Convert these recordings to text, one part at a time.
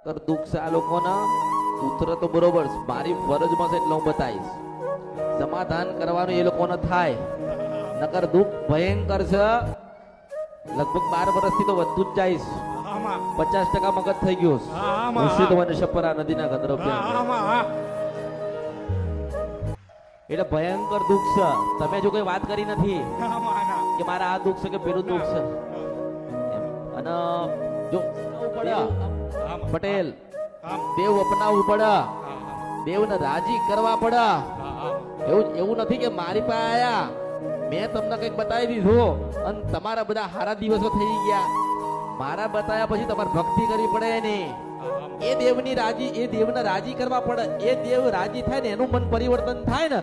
કર દુઃખ છે આ લોકોના ઉતર તો બરોબર છે. મારી ફરજમાં છે એટલે હું બતાવીશ. સમાધાન કરવાનું એ લોકોને થાય. નકર દુઃખ ભયંકર છે. લગભગ 12 વર્ષથી તો વધતું જ જઈશ. 50% મગજ થઈ ગયું. મુર્શિદ વન શપરા નદીના ગંદરપ્યા એટલે ભયંકર દુઃખ છે. તમે જો કોઈ વાત કરી નથી કે મારા આ દુઃખ છે કે પેલું દુઃખ છે. અને જો પટેલ દેવ અપનાવવું પડે, દેવને રાજી કરવા પડે. એવું નથી કે મારી પાસે આયા મેં તમને કઈક બતાવી દીધું અને તમારા બધા સારા દિવસો થઈ ગયા. મારા બતાવ્યા પછી તમારે ભક્તિ કરવી પડે ને. એ દેવને રાજી કરવા પડે. એ દેવ રાજી થાય ને એનું મન પરિવર્તન થાય ને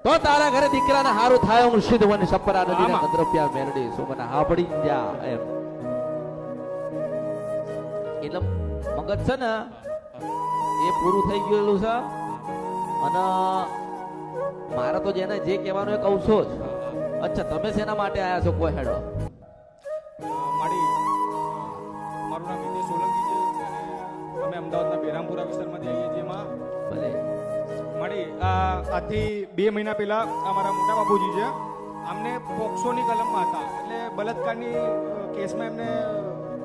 તો તારા ઘરે દીકરાને હારું થાય. મુર્શિદ વન શપરા નદીના ગંદરપ્યા મેરડી સોમના હા પડી જા એમ. એટલે મગજ છે ને એ પૂરું થઈ ગયેલું છે. અને મારે તો જેને જે કહેવાનું એ કહું છો જ. અચ્છા તમે શેના માટે આયા છો કોઈ હેડો? મારું નામ વિજય સોલંકી છે અને અમે અમદાવાદના બેરામપુરા વિસ્તારમાંથી આવીએ છીએ. એમાં ભલે મારી આજથી 2 મહિના પહેલા અમારા મોટા બાપુજી છે, અમને પોક્સોની કલમમાં હતા એટલે બલાત્કારની કેસમાં એમને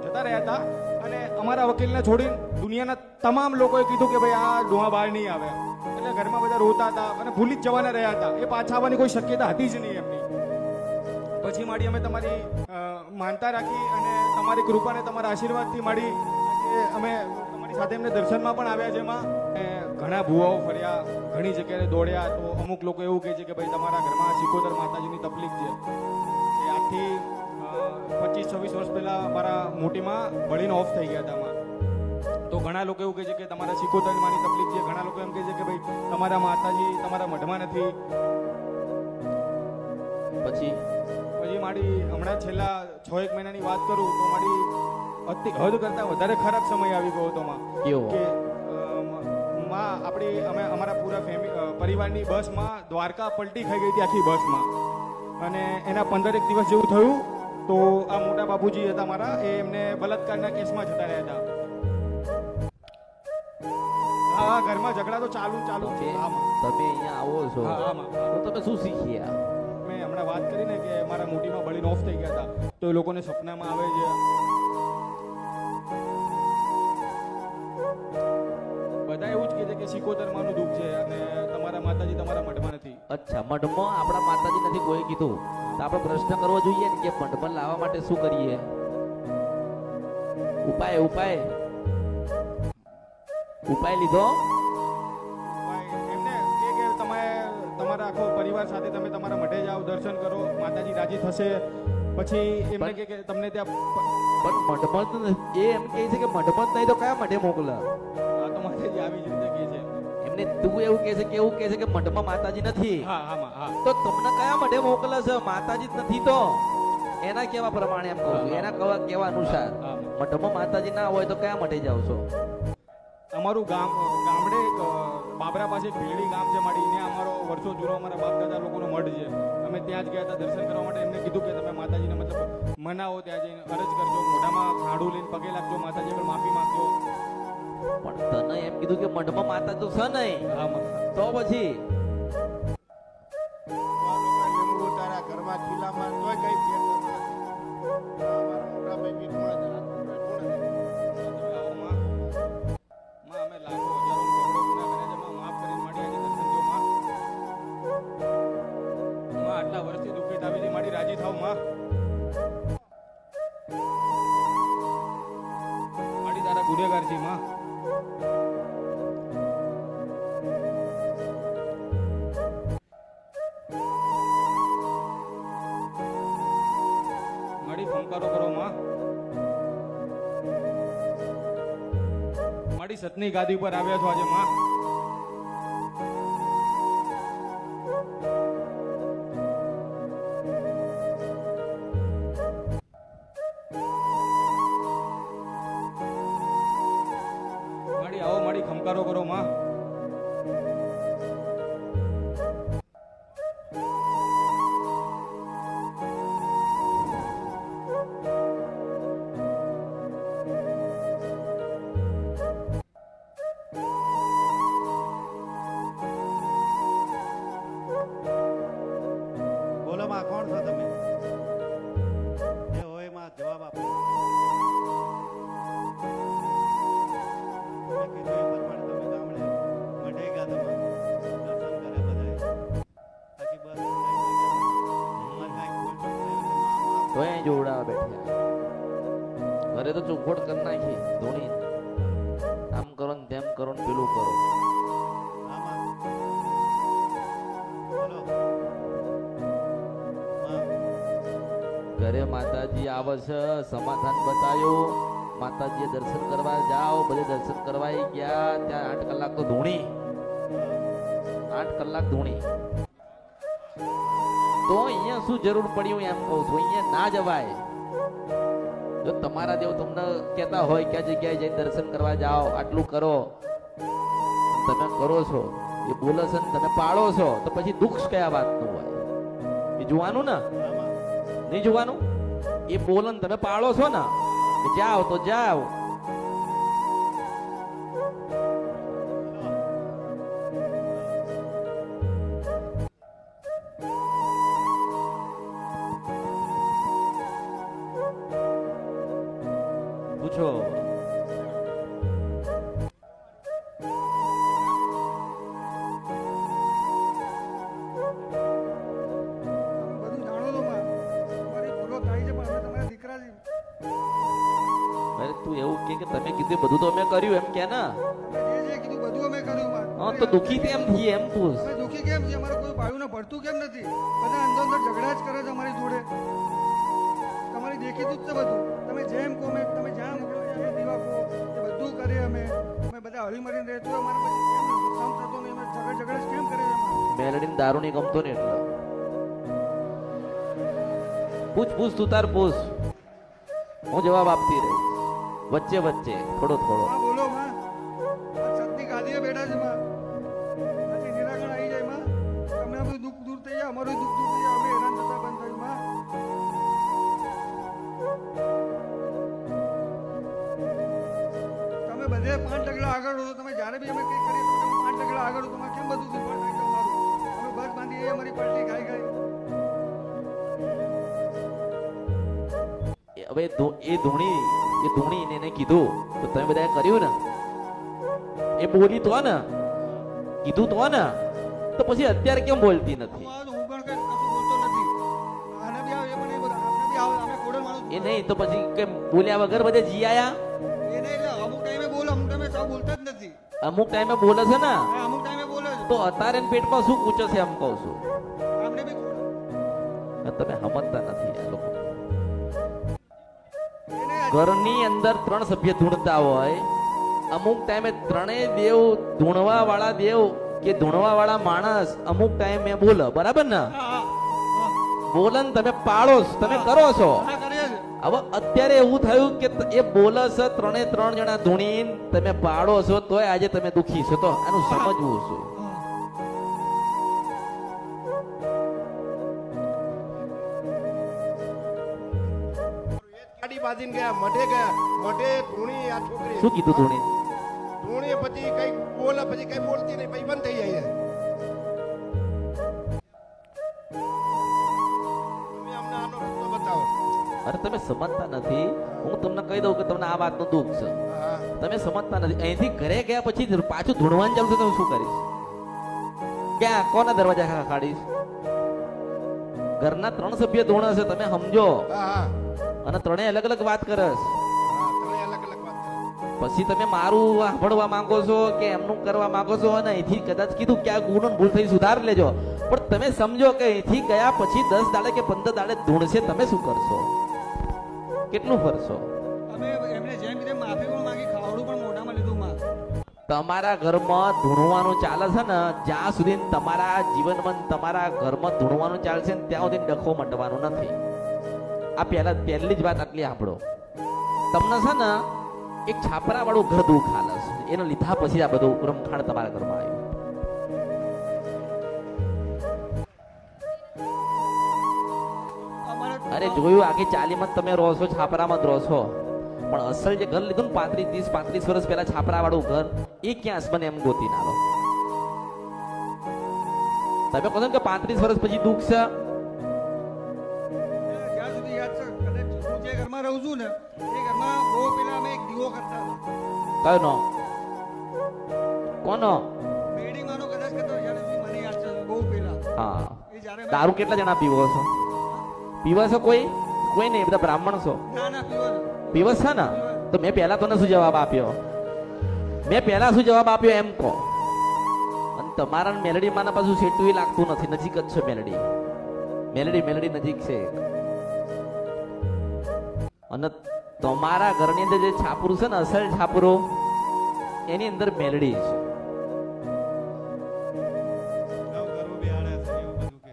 જતા રહ્યા હતા. અને અમારા વકીલને છોડીને દુનિયાના તમામ લોકોએ કીધું કે ભાઈ આ ડોહા બહાર નહીં આવે. એટલે ઘરમાં બધા રોતા હતા અને ભૂલી જ જવાના રહ્યા હતા. એ પાછા આવવાની કોઈ શક્યતા હતી જ નહીં એમની. પછી માડી અમે તમારી માનતા રાખી અને તમારી કૃપાને તમારા આશીર્વાદથી માડી અમે તમારી સાથે એમને દર્શનમાં પણ આવ્યા છે. એમાં ઘણા ભુવાઓ ફર્યા, ઘણી જગ્યાએ દોડ્યા. તો અમુક લોકો એવું કહે છે કે ભાઈ તમારા ઘરમાં સિકોદર માતાજીની તકલીફ છે. એ આજથી 25-26 વર્ષ પહેલા મારા મોટીમાં બળીને ઓફ થઈ ગયા હતા એમાં. તો ઘણા લોકો એવું કહે છે કે તમારા સિકોદર માની તકલીફ છે. ઘણા લોકો એમ કહે છે કે ભાઈ તમારા માતાજી તમારા મઢમાં નથી. પછી મારી હમણાં છેલ્લા 6-1 મહિનાની વાત કરું તો મારી હદ કરતા વધારે ખરાબ સમય આવી ગયો હતો માં. કે આપણી અમે અમારા પૂરા પરિવારની બસમાં દ્વારકા પલટી ખાઈ ગઈ હતી આખી બસમાં. અને એના 15 દિવસ જેવું થયું તો આ મોટા બાપુજી હતા મારા, એ એમને બલાત્કારના કેસમાં જતા રહ્યા હતા. હા, ઘરમાં ઝઘડા તો ચાલુ તમે અહીંયા આવો છો તો તમે શું શીખ્યા? મેં હમણાં વાત કરીને કે મારા મોટીમાં બળીને ઓફ થઈ ગયા હતા તો એ લોકોને સપનામાં આવે છે. બધા એવું જ કહે છે કે સિકોતરમાનું દુઃખ છે અને તમારા માતાજી તમારા મઢમાં નથી. અચ્છા, મઢમાં આપણા માતાજી નથી કોઈ કીધું તો આપણે પ્રશ્ન કરવો જોઈએ ને કે મઢમાં લાવવા માટે શું કરીએ? ઉપાય લીધો? એમને કે તમે તમારા આખો પરિવાર સાથે તમે તમારા મઢે જાઓ, દર્શન કરો, માતાજી રાજી થશે. પછી એમને કે તમને ત્યાં પણ મઢમાં એ એમ કહે છે કે મઢમાં નહીં તો કયા મઢે મોકલે? આ તો માતાજી આવી જ રીતે કહે છે. એમને તું એવું કહે છે કે મઢમાં માતાજી નથી. તો તમને કયા મઢે મોકલે છે? માતાજી જ નથી તો એના કેવા પ્રમાણે એમ કહું છું, એના કેવા અનુસાર મઢમાં માતાજી ના હોય તો કયા મઢે જાવ છો? અમારું ગામડે બાબરા પાસે ભીલડી ગામ છે મારી, ત્યાં અમારો વર્ષો જૂનો અમારા બાપ દાદા લોકોનો મઢ છે. અમે ત્યાં જ ગયા હતા દર્શન કરવા માટે. એમને કીધું કે તમે માતાજીને મતલબ મનાવો, ત્યાં જઈને અરજ કરજો, મોઢામાં ખાડું લઈને પગે લાગજો, માતાજી પર માફી માંગજો. પણ તને એમ કીધું કે મઢમાં માતા તો છે નહીં, તો પછી તારા ઘરમાં ખીલામાં તોય કઈ ફેર ગુનેગાર છે માં. મારી ફંકારો કરો માં. મારી સતની ગાદી ઉપર આવ્યા છો આજે માં. આવો મારી ખમકારો કરો માં. તો અહીં જોવડાવા બેઠ્યા. ઘરે તો ચોખવટ કરી નાખી ધોણી. આમ કરો ને તેમ કરો ને પેલું કરો. આમાં બોલો હા ઘરે માતાજી આવે છે, સમાધાન બતાવ્યું. માતાજીએ દર્શન કરવા જાઓ, બધે દર્શન કરવા ગયા. ત્યાં 8 કલાક તો ધૂણી, 8 કલાક ધૂણી. તો અહીંયા શું જરૂર પડી હું એમ કહું છું, અહીંયા ના જવાય. જો તમારા દેવ તમને કહેતા હોય કે આ જગ્યાએ જઈને દર્શન કરવા જાઓ, આટલું કરો, તમે કરો છો, એ બોલે છે ને તમે પાળો છો, તો પછી દુઃખ કયા વાતનું હોય? એ જોવાનું ને, આમાં નહીં જોવાનું? એ બોલે ને તમે પાળો છો ને, કે જાઓ તો જાઓ. પૂછો. બધું જાણો છો માં. તમારી ભૂલો થાય છે પણ અમે તમારા દીકરા છીએ. અરે તું એવું કે તમે કીધું બધું તો અમે કર્યું એમ કે ને? તમે જે કીધું બધું અમે કર્યું માં. હા તો દુખી કેમ થઈએ એમ પૂછ. અમે દુઃખી કેમ છીએ? અમારે કોઈ ભાઈઓને ભળતું કેમ નથી? બધા અંદર અંદર ઝઘડા જ કરે છે અમારી જોડે. તમારી દેખીતું જ છે બધું. તમે જેમ કહો મેં, તમે જ્યાં મોકલો ત્યાં દીવા કહો, એ બધું કરીએ અમે. અમે બધા હળી મળીને રહેતું અમારે પછી કેમ નુકસાન થતો નહીં? અમે ઝઘડા જ કેમ કરે છે અમારે? મેલડીને દારૂ નહીં ગમતો ને એટલે. પૂછ પૂછ તું તાર પૂછ, હું જવાબ આપતી રહીશ વચ્ચે વચ્ચે થોડો થોડો. હા બોલો માં. આ છતની ગાદીએ બેઠા છે માં. પછી નિરાકરણ આવી જાય માં. તમને આ બધું દુઃખ દૂર થઈ જાય, અમારું દુઃખ દૂર થઈ જાય. અમે હેરાન થતા બંધ થયું માં. તમે બધે 5 ડગલા આગળ હો. તમે જ્યારે બી અમે કંઈ કરીએ તો તમે 5 ડગલા આગળ હો. તમારે કેમ બધું દુઃખ થાય છે અમારું? અમે બસ બાંધી જઈએ, અમારી પલટી ખાઈ ગઈ. હવે એ ધૂણી એને કીધું તો તમે બધાએ કર્યું ને? એ બોલી તો ને, કીધું તો ને, તો પછી અત્યારે કેમ બોલતી નથી? હું પણ કંઈ કશું બોલતો નથી. આને બી આવે, એ પણ એ બધા આપણે બી આવે. અમે કોડલ માણસ. એ નહીં તો પછી કેમ બોલ્યા વગર બધે જી આયા? એ નહીં એટલે અમુક ટાઈમે બોલે, અમુક ટાઈમે સાવ બોલતા જ નથી. અમુક ટાઈમે બોલે છે ને, હા, અમુક ટાઈમે બોલે છે. તો અત્યારે એના પેટમાં શું પૂછે છે એમ કહું છું. આપણે બી તમે સમજતા નથી આ લોકો. એને ઘરની અંદર 3 સભ્ય ધૂણતા હોય, અમુક ટાઈમે ત્રણેય દેવ ધૂણવા વાળા દેવ કે ધૂણવા વાળા માણસ અમુક ટાઈમે બોલે, બરાબર ને? હા, બોલે ને તમે પાળો છો, તમે કરો છો. હા, કરીએ છે. હવે અત્યારે એવું થયું કે એ બોલે છે, 3 જણા ધૂણીને તમે પાડો છો, તોય આજે તમે દુખી છો. તો આનું સમજવું છું. ગાડી બાંધીને ગયા મઢે ધૂણી આ છોકરી શું કીધું ધૂણી? ધૂણી પછી કઈ બોલે પછી કઈ બોલતી નહીં પછી બંધ થઈ જાય છે. તમે અમને આનો રસ્તો બતાવો. અરે તમે સમજતા નથી. હું તમને કહી દઉં કે તમને આ વાતનું દુઃખ છે, હા તમે સમજતા નથી. અહીંથી ઘરે ગયા પછી પાછું ધૂણવાનું ચાલુ થયું તો શું કરીશ? ક્યાં કોના દરવાજા ખાડીશ? ઘરના 3 સભ્ય ધૂણે છે, તમે સમજો. હા હા અને 3 અલગ અલગ વાત કરે છે. હા ત્રણેય અલગ અલગ વાત કરે. પછી તમે મારું સાંભળવા માંગો છો કે એમનું કરવા માંગો છો, અને અહીંથી કદાચ કીધું કે આ ગુનો ભૂલ થઈ સુધાર લેજો, પણ તમે સમજો કે અહીંથી ગયા પછી 10 દાડે કે 15 દાડે ધૂણશે, તમે શું કરશો? કેટલું ફરશો? અમે એમને જેમ કીધું માફી પણ માંગી, ખાવડું પણ મોઢામાં લીધું માં. તમારા ઘરમાં ધૂણવાનું ચાલે છે ને, જ્યાં સુધી તમારા જીવનમાં તમારા ઘરમાં ધૂણવાનું ચાલશે ને ત્યાં સુધી ડખો મટવાનું નથી. આ પહેલી જ વાત આટલી સાંભળો. તમને છે ને એક છાપરા વાળું ઘર દુઃખ હાલે છે, એને લીધા પછી આ બધું રમખાણ તમારા ઘરમાં આવ્યું. અમારે અરે જોયું, આખી ચાલીમાં તમે રહો છો, છાપરામાં જ રહો છો, પણ અસલ જે ઘર લીધું ને 35 વર્ષ પહેલા છાપરા વાળું ઘર, એ ક્યાં મને એમ ગોતી ના લો. તમે કહો છો કે 35 વર્ષ પછી દુઃખ છે. જ્યાં સુધી યાદ છે, કદાચ હું જે ઘરમાં રહું છું ને એ ઘરમાં બહુ પેલા અમે એક દીવો કરતા હતા. કયો નો? કોનો? બેડિંગમાંનો કદાચ કરતો જ્યાં સુધી મને યાદ છે બહુ પેલા. હા. એ જ્યારે દારૂ કેટલા જણા પીવો છો? પીવો છો કોઈ કોઈ નહીં, બધા બ્રાહ્મણ છો. ના ના પીવો ને. પીવસ છે ને? તો મેં પહેલા તને શું જવાબ આપ્યો? મેં પહેલા શું જવાબ આપ્યો એમ કહો. અને તમારા મેલડી માના પાછું સેટું લાગતું નથી, નજીક જ છે મેલડી. મેલડી નજીક છે. અને તમારા ઘરની અંદર જે છાપરું છે ને, અસલ છાપરું, એની અંદર મેલડી છે.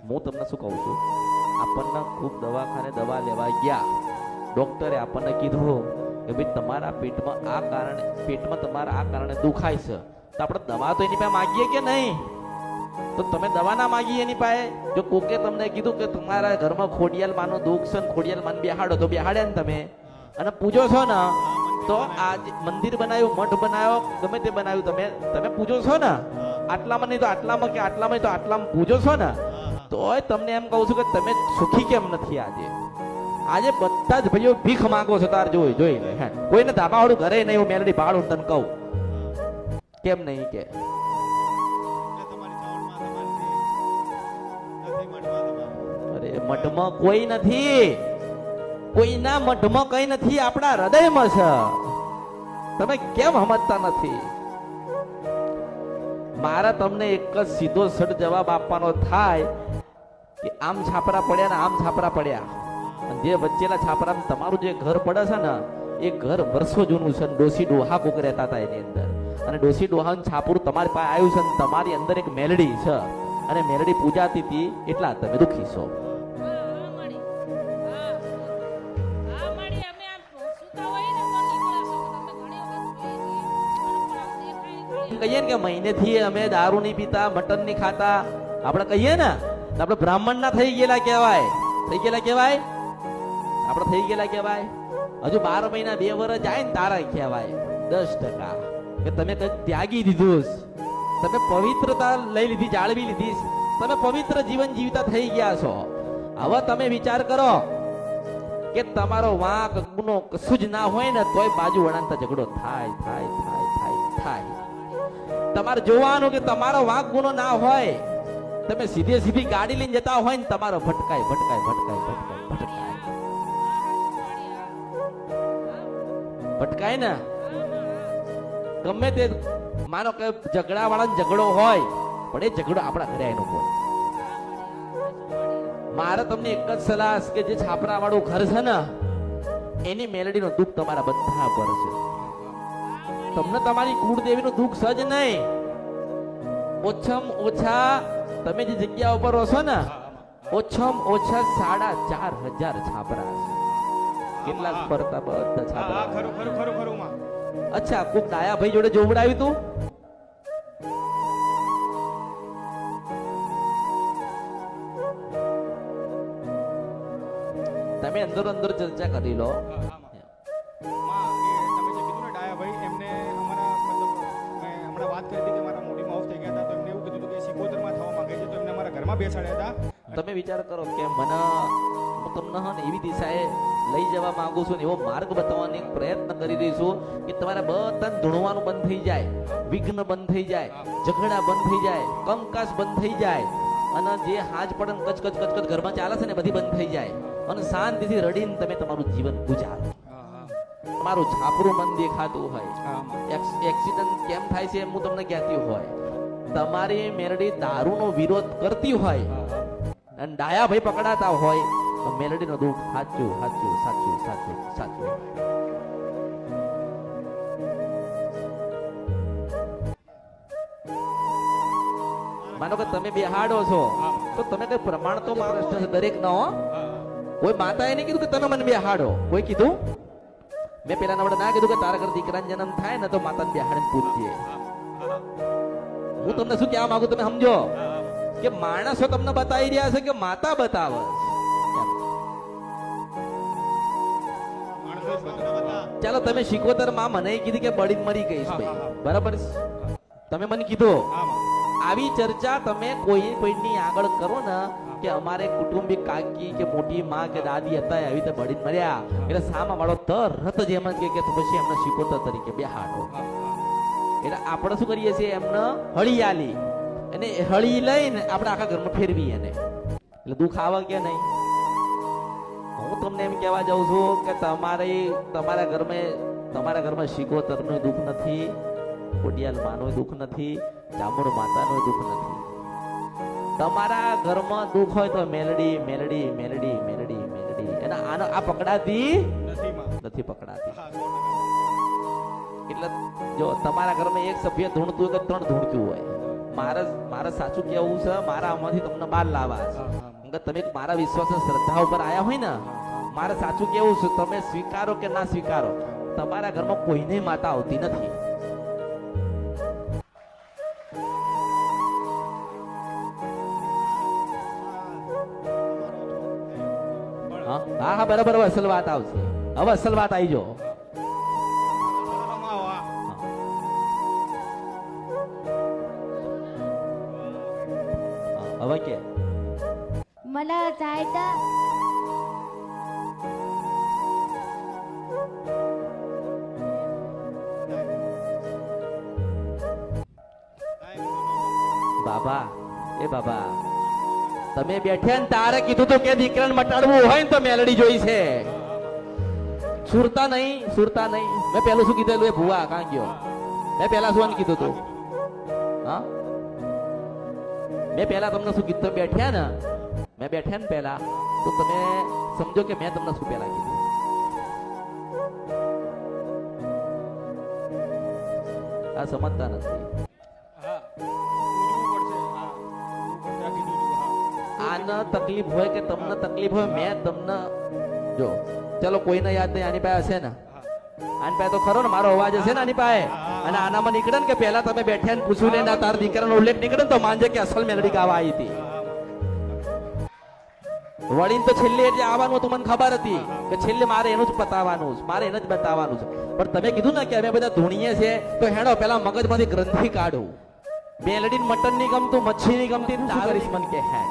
હું તમને શું કહું છું, આપણને ખૂબ દવાખાને દવા લેવા ગયા, ડોક્ટરે આપણને કીધું કે ભાઈ તમારા પેટમાં તમારા આ કારણે દુખાય છે, તો આપણે દવા તો એની પાસે માગીએ કે નહીં? તો તમે દવા ના માગીએ એની પાસે? જો કોકે તમને કીધું કે તમારા ઘરમાં ખોડિયાલ માનો દુઃખ છે, ખોડિયાલ માન બેહાડો, તો બેહાડ્યા ને તમે, અને પૂજો છો ને, તો આ મંદિર બનાવ્યું, મઠ બનાવ્યો, ગમે તે બનાવ્યું, તમે પૂજો છો ને, આટલામાં નહીં તો આટલામાં, કે આટલામાં તો આટલામાં પૂજો છો ને, તોય તમને એમ કહું છું કે તમે સુખી કેમ નથી આજે બધા જ ભાઈઓ ભીખ માંગો છો. તાર જોઈ લે, હે કોઈને ધાબાવાળું ઘરે નહીં, હું મેલડી ભાડું તને કહું કેમ નહીં કે અરે મઠમાં કોઈ નથી, કોઈના મઠમાં કઈ નથી, આપણા હૃદયમાં છે. તમે કેમ સમજતા નથી? મારા તમને એક જ સીધો સટ જવાબ આપવાનો થાય કે આમ છાપરા પડ્યા ને આમ છાપરા પડ્યા, અને જે વચ્ચેના છાપરા તમારું જે ઘર પડે છે ને, એ ઘર વર્ષો જૂનું છે. ડોસી ડોહા કોક રહેતા હતા એની અંદર, અને ડોસી ડોહાનું છાપરું તમારી પાસે આવ્યું છે, અને તમારી અંદર એક મેલડી છે, અને મેલડી પૂજાતી હતી, એટલા તમે દુખી છો. કહીએ ને કે મહિનેથી અમે દારૂ નહીં પીતા, મટન નહીં ખાતા, આપણે કહીએ ને તો આપણે બ્રાહ્મણ ના થઈ ગયેલા કહેવાય. આપણે થઈ ગયેલા કહેવાય. હજુ 12 મહિના 2 વર્ષ જાય ને તારા કહેવાય 10% કે તમે કઈ ત્યાગી દીધું, તમે પવિત્રતા લઈ લીધી, જાળવી લીધી, તમે પવિત્ર જીવન જીવતા થઈ ગયા છો. હવે તમે વિચાર કરો કે તમારો વાંક ગુનો કશું જ ના હોય ને, તોય બાજુ વળાંતા ઝઘડો થાય. તમારે જોવાનું કે તમારો વાંક ગુનો ના હોય, તમે સીધી ગાડી લઈને જતા હોય ને, તમારો ભટકાય. ભટકાય ને, ગમે તે માનો કે ઝઘડા વાળા ઝઘડો હોય, પણ એ ઝઘડો આપણા ઘરે આવીને હોય. મારે તમને એક જ સલાહ કે જે છાપરા વાળું ઘર છે ને, એની મેલડીનું દુઃખ તમારા બધા પર છે. તમને તમારી કુળદેવીનું દુઃખ સજ નહીં. ઓછામાં ઓછા તમે જે જગ્યા ઉપર રહો છો ને, ઓછામાં ઓછા 4,500 છાપરા છે. કેટલાક ફરતા બધા છાપરા. ખરું માં. અચ્છા, કોક ડાયા ભાઈ જોડે જોવડાવ્યું તું? તમે અંદર ચર્ચા કરી લો. તમે વિચાર કરો કે મને હું તમને એવી દિશાએ લઈ જવા માંગુ છું, એવો માર્ગ બતાવવાનો પ્રયત્ન કરી રહી છું કે તમારા બધા ધૂણવાનું બંધ થઈ જાય, વિઘ્ન બંધ થઈ જાય, ઝઘડા બંધ થઈ જાય, કંકાસ બંધ થઈ જાય, અને જે હાજ પડન કચ ઘરમાં ચાલે છે ને, બધી બંધ થઈ જાય, અને શાંતિથી રડીને તમે તમારું જીવન ગુજારો. તમારું છાપરું મન દેખાતું હોય, એક્સિડન્ટ કેમ થાય છે એમ હું તમને કહેતી હોય, તમારી મેલડી દારૂનો વિરોધ કરતી હોય અને ડાયા ભાઈ પકડાતા હોય, તો મેલડીનો દુઃખ સાચું. માનો કે તમે બેહાડો છો, તો તમે કઈ પ્રમાણ તો પ્રશ્ન છે દરેક નો. કોઈ માતાએ નહીં કીધું કે તમે મને બેહાડો, કોઈ કીધું? મેં પેલા નવડે ના કીધું કે તારા ઘર દીકરાનો જન્મ થાય ને તો માતાને બેહાડીને પૂજજે. હું તમને શું કહેવા માંગુ, તમે સમજો કે માણસો તમને બતાવી રહ્યા છે કે માતા બતાવે. ચાલો તમે 77 માં મને કીધી કે બળીને મરી ગઈશ ભાઈ, બરાબર? તમે મને કીધું. આવી ચર્ચા તમે કોઈની આગળ કરો ને કે અમારે કુટુંબિક કાકી કે મોટી માં કે દાદી હતા આવી રીતે બળીને મર્યા, એટલે સામા વાળો તરત જ એમ જ કે પછી એમને 77 તરીકે બેહાડો. એટલે આપણે શું કરીએ છીએ, એમને હળી આલી અને હળી લઈને આપણે આખા ઘરમાં ફેરવી એને, એટલે દુઃખ આવે કે નહીં? હું હું તમને એમ કહેવા જાઉં છું કે તમારા ઘરમાં શિકોતરનું દુઃખ નથી, ખોડિયાલ માનું દુઃખ નથી, ચામુંડ માતાનું દુઃખ નથી. તમારા ઘરમાં દુઃખ હોય તો મેલડી મેલડી મેલડી મેલડી મેલડી એના આ પકડાતી નથી માં. નથી પકડાતી. હા, 100%. એટલે જો તમારા ઘરમાં એક સભ્ય ધૂણતું હોય કે 3 ધૂણતું હોય, મારે સાચું કેવું છે, મારા આમાંથી તમને બહાર લાવવા છે. હા, હા. કેમ કે તમે મારા વિશ્વાસ અને શ્રદ્ધા ઉપર આયા હોય ને, મારે સાચું કેવું છે, તમે સ્વીકારો કે ના સ્વીકારો, તમારા ઘરમાં કોઈને માતા આવતી નથી. હા હા બરાબર. હવે અસલ વાત આવશે. હવે અસલ વાત આવી જો. આમાં વાહ. હવે કે मला जायचं બાબા, એ બાબા, તમે બેઠ્યા ને તારે કીધું તો કે દીકરાને મટાડવું હોય ને તો મેલડી જોઈ છે. સુરતા નહીં. મેં પેલું શું કીધેલું? એ ભુવા કાં ગયો? મેં પેલા શું કીધું તું? હા, મેં પેલા તમને શું કીધું? બેઠ્યા ને પેલા તો તમે સમજો કે મેં તમને શું પેલા કીધું. આ સમજતા નથી. હા, પૂછવું પડશે. હા, પૂછવું પડશે. આ કીધું તું. હા. આને તકલીફ હોય કે તમને તકલીફ હોય, મેં તમને જો ચલો કોઈને યાદ નહીં, આની પાસે હશે ને, આની પાસે તો ખરો ને, મારો અવાજ હશે ને આની પાસે, અને આનામાં નીકળે ને કે પેલા તમે બેઠ્યા ને પૂછ્યું ને ના તાર દીકરાનો ઉલ્લેખ નીકળે ને તો માનજે કે અસલ મેલડી ગાવા આવી હતી. વળીને તો છેલ્લે એટલે આવવાનું હતું, મને ખબર હતી કે છેલ્લે મારે એનું જ પતાવવાનું છે, મારે એને જ બતાવવાનું છે. પણ તમે કીધું ને કે અમે બધા ધૂણીએ છે તો હેડો પેલા મગજમાંથી ગ્રંથિ કાઢું. મેલડી મટન ની ગમતું, મચ્છી ની ગમતી, શું કરીશ મને કે હે?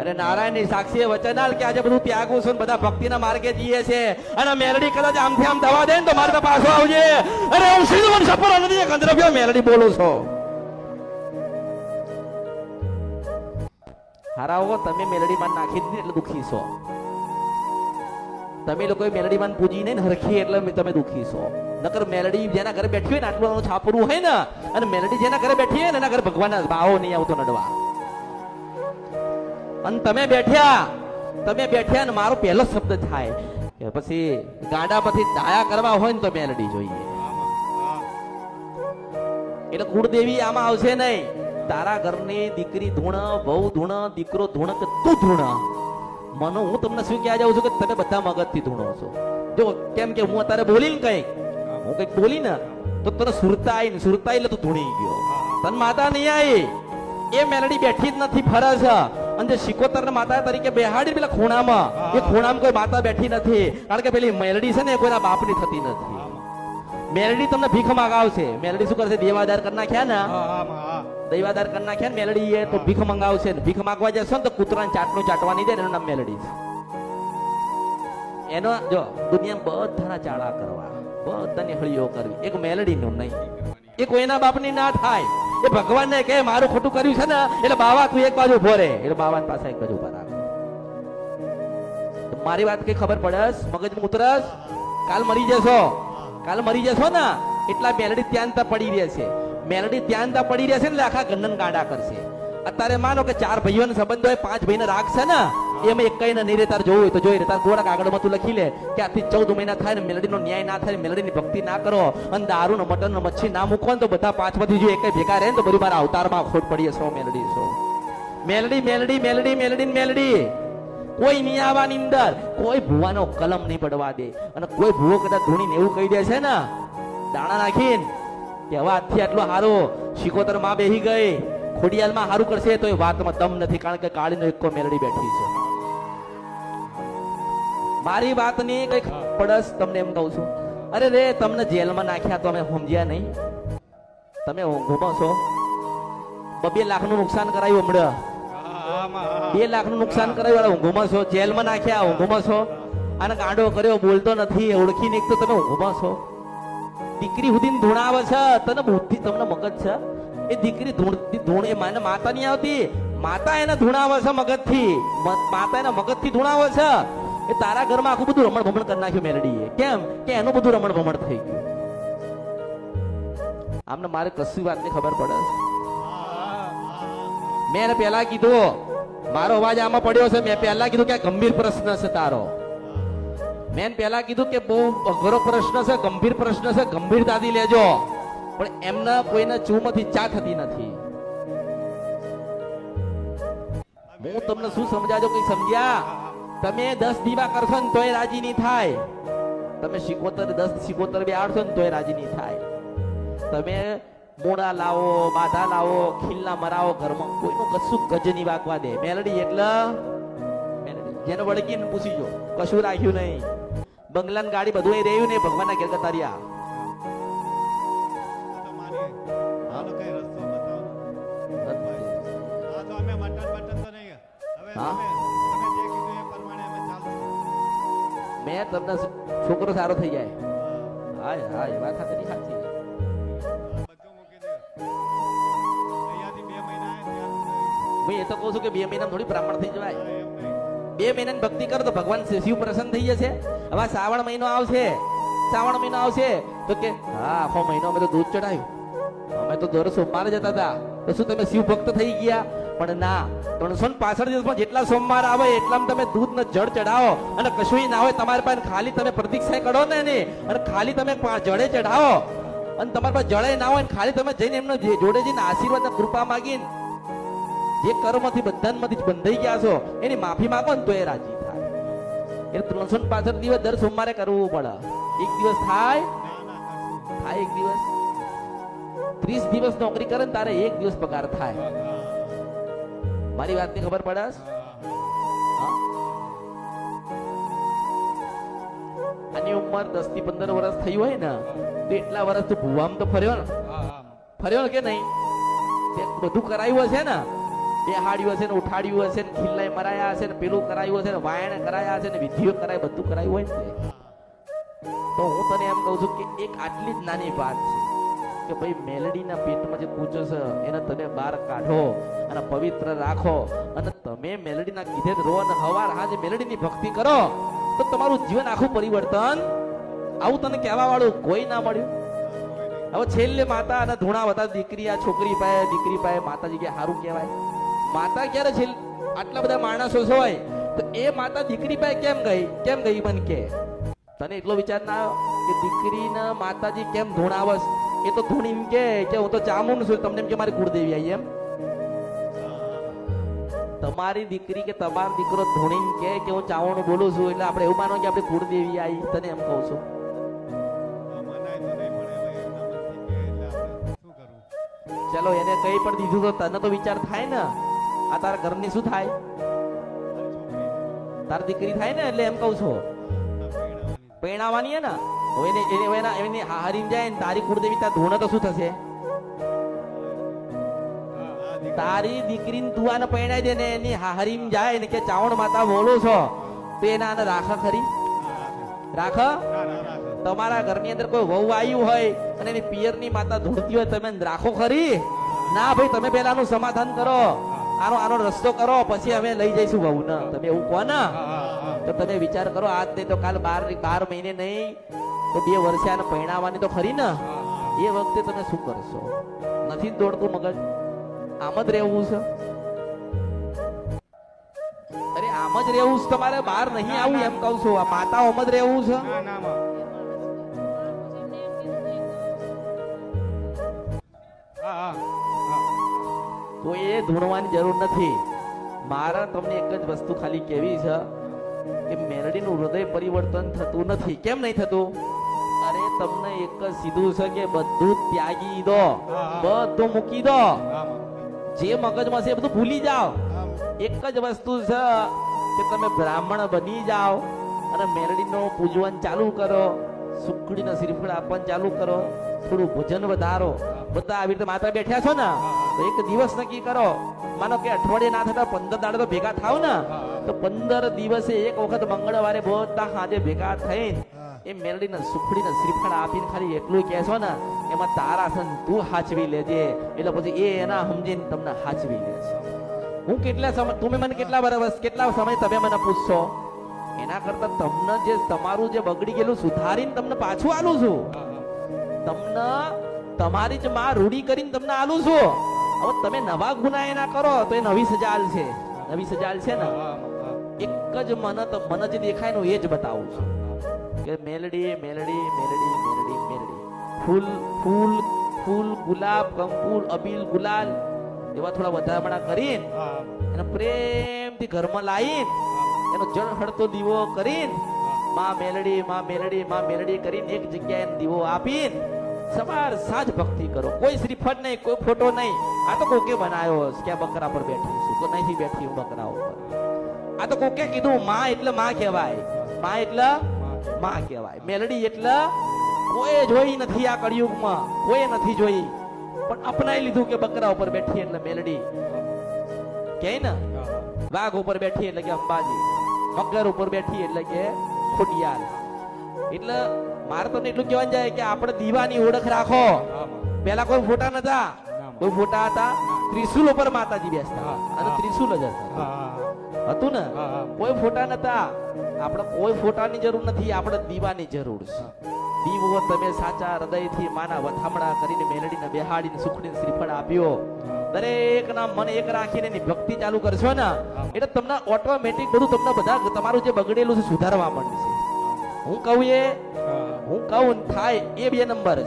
અરે નારાયણ ની સાક્ષીએ વચન આલ કે આજે બધું ત્યાગું છું, બધા ભક્તિના માર્ગે જઈએ છે, અને મેલડી કદાચ આમથી આમ દવા દે ને તો મારે પાછો આવજે. અરે હું સીધું મને સપરો નથી, કંદરભ્યો મેલડી બોલું છો. હારાઓ તમે મેલડી માં નાખી દીધી એટલે દુખી છો. તમે લોકો મેલડી માં પૂજી નહીં હરખી એટલે તમે દુખી છો. નકર મેલડી જેના ઘરે બેઠી હોય ને આટલું છાપરું હોય ને, અને મેલડી જેના ઘરે બેઠી હોય ને એના ઘરે ભગવાન ભાવો નહીં આવતો નડવા. અને તમે બેઠ્યા ને મારો પહેલો શબ્દ થાય કે પછી ગાડા પછી દાયા કરવા હોય ને તો મેલડી જોઈએ. એટલે કુળદેવી આમાં આવશે નહીં. તારા ઘરની દીકરી ધૂણ, બહુ ધૂણ, દીકરો ધૂણ કે તું ધૂણ, મને હું તમને શું કહેવા જાઉં છું કે તમે બધા મગજથી ધૂણો છો. જો કેમ કે હું અત્યારે બોલી ને કંઈક બોલી ને તો તને સુરતા આવી એટલે તું ધૂણી ગયો. તન માતા નહીં આવી, એ મેલડી બેઠી જ નથી, ફરે છે. અને જે શિકોતર માતા તરીકે બેહાડી પેલા ખૂણામાં, એ ખૂણામાં કોઈ માતા બેઠી નથી, કારણ કે પેલી મેલડી છે ને એ કોઈના બાપની થતી નથી. મેલડી તમને ભીખ માંગાવશે. મેલડી શું કરશે? દેવાદાર કરી નાખ્યા ને, દૈવાદાર કરી નાખ્યા ને મેલડી એ તો ભીખ મંગાવશે. ભીખ માંગવા જશો ને તો કૂતરાને ચાટનું ચાટવાની દે, એનું નામ મેલડી છે. એનો જો દુનિયામાં બધાના ચાળા કરવા, બધાની હળીઓ કરવી, એક મેલડી નું નહીં. એ કોઈના બાપની ના થાય. એ ભગવાનને કહે મારું ખોટું કર્યું છે ને એટલે બાવા તું એક બાજુ ઉભો રહે, એટલે બાવાની પાસે એક બાજુ ઉભા રાખે. મારી વાત કઈ ખબર પડસ? મગજમાં ઉતરસ? કાલ મરી જશો ને એટલા મેલડી ત્યાં પડી રહેશે. મેલડી ત્યાં પડી રહેશે ને આખા ગંડન ગાંડા કરશે. અત્યારે માનો કે 4 ભાઈઓનો સંબંધ હોય, 5 ભાઈને રાખશે ને, એમાં એક કઈ નહીં રે, તાર જોવું હોય તો જોઈ રે. તાર ગોળા કાગળમાં તું લખી લે કે આથી 14 મહિના થાય ને મેલડીનો ન્યાય ના થાય, મેલડીની ભક્તિ ના કરો, અને દારૂ ને મટન ને મચ્છી ના મૂકો ને તો બધા 5 માંથી જો એક ભેગા રહે ને તો બધું મારા અવતારમાં ખોટ પડી છો. મેલડી છો, મેલડી મેલડી મેલડી મેલડી મેલડી. કોઈ નહીં આવવાની અંદર, કોઈ ભુવાનો કલમ નહીં પડવા દે. અને કોઈ ભુવો કદાચ ધૂણીને એવું કહી દે છે ને દાણા નાખીને કે હવે આજથી આટલું સારું શિકોતર માં બેહી ગઈ, ખોડિયાલમાં સારું કરશે, તો એ વાતમાં દમ નથી, કારણ કે કાળીનો એકો મેલડી બેઠી છે. મારી વાતની કઈક પડસ તમને એમ કહું છું. અરે રે તમને જેલમાં નાખ્યા તો અમે સમજ્યા નહીં. તમે ઘૂમો છો. 2 લાખનું નુકસાન કરાયું હમણાં, 2 લાખનું નુકસાન કરાયું, ઊંઘમાં છો. જેલમાં નાખ્યા, ઊંઘમાં છો. અને ગાંડો કર્યો, બોલતો નથી, ઓળખી નહીં તો તમે ઊંઘમાં છો. દીકરી સુધી ધૂણાવે છે, તને બુદ્ધિ, તમને મગજ છે? એ દીકરી ધૂણ એ માને માતા નહીં આવતી, માતા એને ધૂણાવે છે મગજથી માતા એના મગજથી ધૂણાવે છે એ તારા ઘરમાં આખું બધું રમણ ભમણ કરી નાખ્યું મેલડીએ કેમ કે એનું બધું રમણ ભમણ થઈ ગયું આમને મારે કશી વાતની ખબર પડે છે? મેં એને પહેલા કીધું મારો અવાજ આમાં પડ્યો છે મેં પહેલા કીધું કે આ ગંભીર પ્રશ્ન છે તારો મેં પહેલા કીધું કે બહુ અઘરો પ્રશ્ન છે ગંભીર પ્રશ્ન છે ગંભીરતાથી લેજો પણ એમને કોઈને ચૂમાંથી ચા થતી નથી હું તમને શું સમજાજો કઈ સમજ્યા તમે 10 દીવા કરશો ને તોય રાજી નહીં થાય તમે 10 સિકોતર બેહાડશો ને તોય રાજી નહીં થાય તમે મોડા લાવો બાધા લાવો ખીલના મરાવો ઘરમાં કોઈનું કશું ગજ નહીં વાગવા દે મેલડી એટલે મેલડી જેને વળગીને પૂછી જો કશું રાખ્યું નહીં બંગલાન ગાડી બધું એ રહ્યું નહીં ભગવાનના ઘેર ગતાર્યા મેં તમને છોકરો સારો થઈ જાય હાય હાય વાત સાચી સાચી હું એ તો કહું છું કે 2 મહિના થોડી બ્રાહ્મણ થઈ જવાય 2 મહિનાની ભક્તિ કરો તો ભગવાન શિવ પ્રસન્ન થઈ જશે હવે શ્રાવણ મહિનો આવશે તો કે હા આખો મહિનો અમે તો દૂધ ચડાવ્યું અમે તો દર સોમવારે જતા હતા તો શું તમે શિવ ભક્ત થઈ ગયા પણ ના 365 દિવસમાં જેટલા સોમવાર આવે એટલામાં તમે દૂધ ને જળ ચડાવો અને કશું ના હોય તમારી પાસે ખાલી તમે પ્રતીક્ષા કરો ને એને અને ખાલી તમે જળે ચડાવો અને તમારી પાસે જળે ના હોય ખાલી તમે જઈને એમને જોડે જઈને આશીર્વાદ કૃપા માગીને જે કર્મથી બંધનમાંથી બંધાઈ ગયા છો એની માફી માંગો ને તો એ રાજી થાય એટલે 365 દિવસ દર સોમવારે કરવું પડે એક દિવસ થાય એક દિવસ 30 દિવસ નોકરી કરે ને તારે એક દિવસ પગાર થાય મારી વાતની ખબર પડે આની ઉંમર 10 થી 15 વર્ષ થઈ હોય ને તો એટલા વર્ષ તું ભુવામ તો ફર્યો કે નહીં તે બધું કરાયું હશે ને બેહાડ્યું હશે ને ઉઠાડ્યું હશે ને ખીલ્લાય મરાયા હશે ને પેલું કરાયું હશે ને વાયણ કરાયા હશે ને વિધિઓ કરાય બધું કરાયું હોય ને તો હું તને એમ કહું છું કે એક આટલી જ નાની વાત છે કે ભાઈ મેલડીના પેટમાં જે પૂછો છે એને તમે બહાર કાઢો અને પવિત્ર રાખો અને તમે મેલડીના કીધે રો અને હવાર હાજે મેલડીની ભક્તિ કરો તો તમારું જીવન આખું પરિવર્તન આવું તને કહેવા વાળું કોઈ ના મળ્યું હવે છેલ્લે માતા અને ધૂણા હતા દીકરી આ છોકરી પાસે દીકરી પાસે માતાજી કે સારું કહેવાય માતા ક્યારે છેલ્લે આટલા બધા માણસો હોય તો એ માતા દીકરી પાસે કેમ ગઈ મને કે તને એટલો વિચાર ના આવ્યો કે દીકરીના માતાજી કેમ ધૂણાવસ એ તો ધૂણી કે હું તો ચામુંડ છું તમને એમ કે મારી કુળદેવી આવી એમ તમારી દીકરી કે તમારો દીકરો ધૂણી કે હું ચાવણ બોલું છું એટલે આપણે એવું માનો કે આપણે કુળદેવી આવી તને એમ કહું છું ચલો એને કઈ પણ દીધું તો તને તો વિચાર થાય ને આ તારા ઘરની શું થાય તારી દીકરી થાય ને એટલે એમ કહું છું પરણાવવાની હે ને હવે એને હારીને જાય ને તારી કુળદેવી તાર ધૂણે તો શું થશે તારી દીકરીને તું આને પરણાઈ દે ને એની હારીમ જાય ને કે ચાવણ માતા બોલો છો તો એના આને રાખા ખરી રાખા તમારા ઘરની અંદર કોઈ વહુ આવ્યું હોય અને એની પિયરની માતા ધૂળતી હોય તમે રાખો ખરી ના ભાઈ તમે પેલાનું સમાધાન કરો આનો રસ્તો કરો પછી અમે લઈ જઈશું વહુ ને તમે એવું કહો ને તો તમે વિચાર કરો આજ નહીં તો કાલ 12 મહિને નહીં તો 2 વર્ષે આને પરણાવવાની તો ખરી ને એ વખતે તમે શું કરશો નથી દોડતું મગજ આમ જ રહેવું છે અરે આમ જ રહેવું છે તમારે બહાર નહીં આવું એમ કહું છું આ માતા આમ જ રહેવું છે તો એ ધૂણવાની જરૂર નથી મારા તમને એક જ વસ્તુ ખાલી કેવી છે કે મેલડીનું હૃદય પરિવર્તન થતું નથી કેમ નહીં થતું અરે તમને એક જ સીધું છે કે બધું ત્યાગી દો બધું મૂકી દો જે મગજમાં છે એ બધું ભૂલી જાઓ એક જ વસ્તુ છે કે તમે બ્રાહ્મણ બની જાઓ અને મેલડીનું પૂજન ચાલુ કરો સુખડીના શ્રીફળ આપવાનું ચાલુ કરો થોડું ભોજન વધારો બધા આવી રીતે માતા બેઠ્યા છો ને તો એક દિવસ નક્કી કરો માનો કે અઠવાડિયે ના થતા 15 દાડે તો ભેગા થાવ ને તો 15 દિવસે એક વખત મંગળવારે બધા હાજે ભેગા થઈને એ મેલડીના સુખડીના શ્રીફળ આપીને ખાલી એટલું કહેશો ને એમાં તારા સન તું હાચવી લેજે એટલે પછી એ એના સમજીને તમને હાચવી લે છે હું કેટલા સમય તમે મને કેટલા વર્ષ કેટલા સમય તમે મને પૂછશો એના કરતા તમને જે તમારું જે બગડી ગયેલું સુધારીને તમને પાછું આલું છું તમને તમારી જ માં રૂઢી કરીને તમને આલું છું હવે તમે નવા ગુના એના કરો તો એ નવી સજા આલશે નવી સજા આલશે ને એક જ મને જે દેખાય ને એ જ બતાવું છું કે મેલડી મેલડી મેલડી મેલડી મેલડી ફૂલ ફૂલ ફૂલ ગુલાબ કંકુલ અબીલ ગુલાલ એવા થોડા વધામણા કરીને એને પ્રેમથી ઘરમાં લાવીને એનો જળ હળતો દીવો કરીને માં મેલડી માં મેલડી માં મેલડી કરીને એક જગ્યાએ એને દીવો આપીને સવાર સાંજ ભક્તિ કરો કોઈ શ્રીફળ નહીં કોઈ ફોટો નહીં આ તો કોકે બનાવ્યો કે બકરા પર બેઠી છું તો નહીં બેઠી હું બકરા ઉપર આ તો કોકે કીધું માં એટલે માં કહેવાય માં એટલે માં કહેવાય મેલડી એટલે કોઈ જોઈ નથી આ કળિયુગમાં કોઈ નથી જોઈ પણ અપનાવી લીધું કે બકરા ઉપર બેઠી એટલે મેલડી કે ને વાઘ ઉપર બેઠી એટલે કે અંબાજી મગર ઉપર બેઠી એટલે કે ખોડિયાર એટલે મારે તો એટલું કહેવાનું જાય કે આપણે દીવાની ઓળખ રાખો પેલા કોઈ ફોટા નતા કોઈ ફોટા હતા ત્રિશુલ ઉપર માતાજી બેસતા અને ત્રિશુલ જ હતું ને કોઈ ફોટા નતા આપણે કોઈ ફોટાની જરૂર નથી આપણે દીવાની જરૂર છે દીવો તમે સાચા હૃદયથી માના વથામણા કરીને મેલડીને બેહાડીને સુખડીને શ્રીફળ આપ્યો દરેક ના મન એક રાખીને એની ભક્તિ ચાલુ કરશો ને એટલે તમને ઓટોમેટિક બધું તમને બધા તમારું જે બગડેલું છે સુધારવા માંડશે હું કહું થાય એ 2 નંબર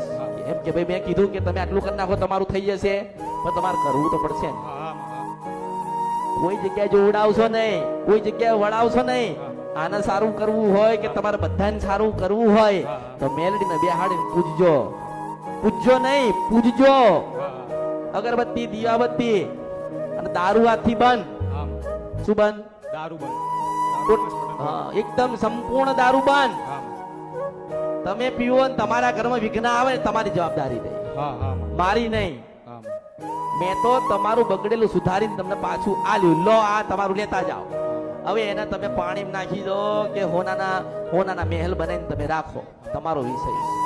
એમ કે ભાઈ મેં કીધું કે તમે આટલું કરી નાખો તમારું થઈ જશે પણ તમારે કરવું તો પડશે ને કોઈ જગ્યાએ જો ઉડાવશો નહીં કોઈ જગ્યાએ વળાવશો નહીં આને સારું કરવું હોય કે તમારે બધાને સારું કરવું હોય તો મેલડીને બેહાડીને પૂજજો નહીં પૂજજો અગરબત્તી દીવાબત્તી અને દારૂ હાથથી બંધ શું બંધ દારૂ બંધ હા એકદમ સંપૂર્ણ દારૂ બંધ તમે પીવો ને તમારા ઘરમાં વિઘ્ન આવે ને તમારી જવાબદારી નહીં મારી નહીં મેં તો તમારું બગડેલું સુધારીને તમને પાછું આલ્યું લો આ તમારું લેતા જાઓ હવે એને તમે પાણીમાં નાખી દો કે હોનાના મહેલ બનાવીને તમે રાખો તમારો વિષય છે